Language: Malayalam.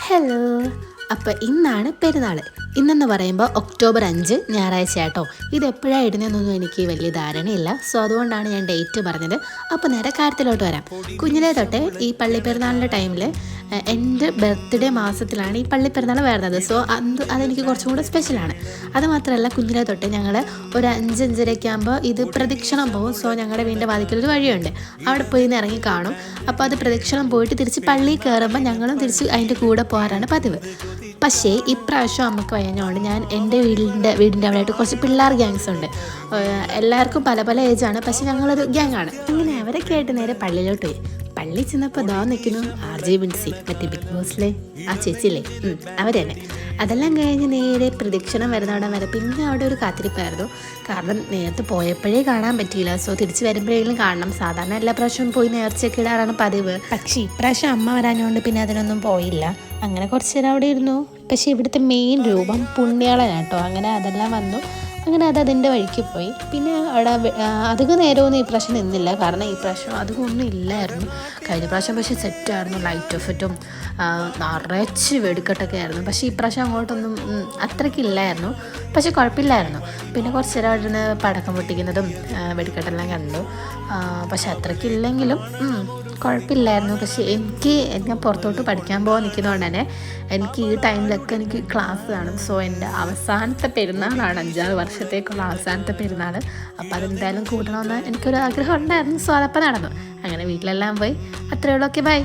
ഹലോ. അപ്പോൾ ഇന്നാണ് പെരുന്നാൾ. ഇന്നെന്ന് പറയുമ്പോൾ ഒക്ടോബർ 5 ഞായറാഴ്ച കേട്ടോ. ഇത് എപ്പോഴാണ് ഇടുന്നതെന്നൊന്നും എനിക്ക് വലിയ ധാരണയില്ല. സോ അതുകൊണ്ടാണ് ഞാൻ ഡേറ്റ് പറഞ്ഞത്. അപ്പോൾ നേരെ കാര്യത്തിലോട്ട് വരാം. കുഞ്ഞിലേ തൊട്ടേ ഈ പള്ളിപ്പെരുന്നാളിൻ്റെ ടൈമിൽ എൻ്റെ ബർത്ത്ഡേ മാസത്തിലാണ് ഈ പള്ളിപ്പെരുന്നാൾ വരുന്നത്. സോ അതെനിക്ക് കുറച്ചും കൂടെ സ്പെഷ്യലാണ്. അതുമാത്രമല്ല, കുഞ്ഞിലേ തൊട്ട് ഞങ്ങൾ ഒരു 5-5:30 ആകുമ്പോൾ ഇത് പ്രദക്ഷിണം പോകും. സോ ഞങ്ങളുടെ വീടിൻ്റെ വാതിക്കലൊരു വഴിയുണ്ട്, അവിടെ പോയി നിന്ന് ഇറങ്ങി കാണും. അപ്പോൾ അത് പ്രദക്ഷിണം പോയിട്ട് തിരിച്ച് പള്ളിയിൽ കയറുമ്പോൾ ഞങ്ങളും തിരിച്ച് അതിൻ്റെ കൂടെ പോകാറാണ് പതിവ്. പക്ഷേ ഇപ്രാവശ്യം അമ്മക്ക് വയ്യഞ്ഞുകൊണ്ട് ഞാൻ എൻ്റെ വീടിൻ്റെ അവിടെയായിട്ട് കുറച്ച് പിള്ളേർ ഗ്യാങ്സ് ഉണ്ട്. എല്ലാവർക്കും പല പല ഏജാണ്, പക്ഷെ ഞങ്ങളൊരു ഗ്യാങ്ങാണ്. അങ്ങനെ അവരൊക്കെ ആയിട്ട് നേരെ പള്ളിയിലോട്ട് പോയി. പള്ളി ചെന്നപ്പോൾ ഇതാ നിൽക്കുന്നു RJ ബിൻസി, മറ്റേ ബിഗ് ബോസിലെ ആ ചേച്ചിയില്ലേ, അവർ തന്നെ. അതെല്ലാം കഴിഞ്ഞ് നേരെ പ്രദക്ഷിണം വരുന്നവിടെ വരെ പിന്നെ അവിടെ ഒരു കാത്തിരിപ്പായിരുന്നു. കാരണം നേരത്തെ പോയപ്പോഴേ കാണാൻ പറ്റിയില്ല. സോ തിരിച്ച് വരുമ്പോഴേലും കാണണം. സാധാരണ എല്ലാ പ്രാവശ്യവും പോയി നേർച്ചയൊക്കെ ഇടാറാണ് പതിവ്. പക്ഷേ ഇപ്രാവശ്യം അമ്മ വരാഞ്ഞുകൊണ്ട് പിന്നെ അതിനൊന്നും പോയില്ല. അങ്ങനെ കുറച്ച് നേരം അവിടെ ഇരുന്നു. പക്ഷേ ഇവിടുത്തെ മെയിൻ രൂപം പുണ്യാളനാട്ടോ. അങ്ങനെ അതെല്ലാം വന്നു. അങ്ങനെ അതിൻ്റെ വഴിക്ക് പോയി. പിന്നെ അവിടെ അധികം നേരമൊന്നും ഈ പ്രാവശ്യം നിന്നില്ല. കാരണം ഈ പ്രാവശ്യം അധികം ഒന്നും ഇല്ലായിരുന്നു. കഴിഞ്ഞ പ്രാവശ്യം പക്ഷേ സെറ്റായിരുന്നു, ലൈറ്റ് എഫക്റ്റും നിറച്ച് വെടിക്കെട്ടൊക്കെ ആയിരുന്നു. പക്ഷേ ഈ പ്രാവശ്യം അങ്ങോട്ടൊന്നും അത്രയ്ക്കില്ലായിരുന്നു. പക്ഷെ കുഴപ്പമില്ലായിരുന്നു. പിന്നെ കുറച്ച് നേരം അവിടെ നിന്ന് പടക്കം പൊട്ടിക്കുന്നതും വെടിക്കെട്ടെല്ലാം കണ്ടു. പക്ഷെ അത്രയ്ക്കില്ലെങ്കിലും കുഴപ്പമില്ലായിരുന്നു. പക്ഷേ ഞാൻ പുറത്തോട്ട് പഠിക്കാൻ പോകാൻ നിൽക്കുന്നതുകൊണ്ട് തന്നെ എനിക്ക് ഈ ടൈമിലൊക്കെ എനിക്ക് ക്ലാസ് കാണും. സോ എൻ്റെ അവസാനത്തെ പെരുന്നാളാണ്, 5-6 വർഷത്തേക്കുള്ള അവസാനത്തെ പെരുന്നാൾ. അപ്പോൾ അതെന്തായാലും കൂട്ടണമെന്ന് എനിക്കൊരു ആഗ്രഹം ഉണ്ടായിരുന്നു. സോ അതപ്പോൾ നടന്നു. അങ്ങനെ വീട്ടിലെല്ലാം പോയി. അത്രയേ ഉള്ളൂ. Okay, by.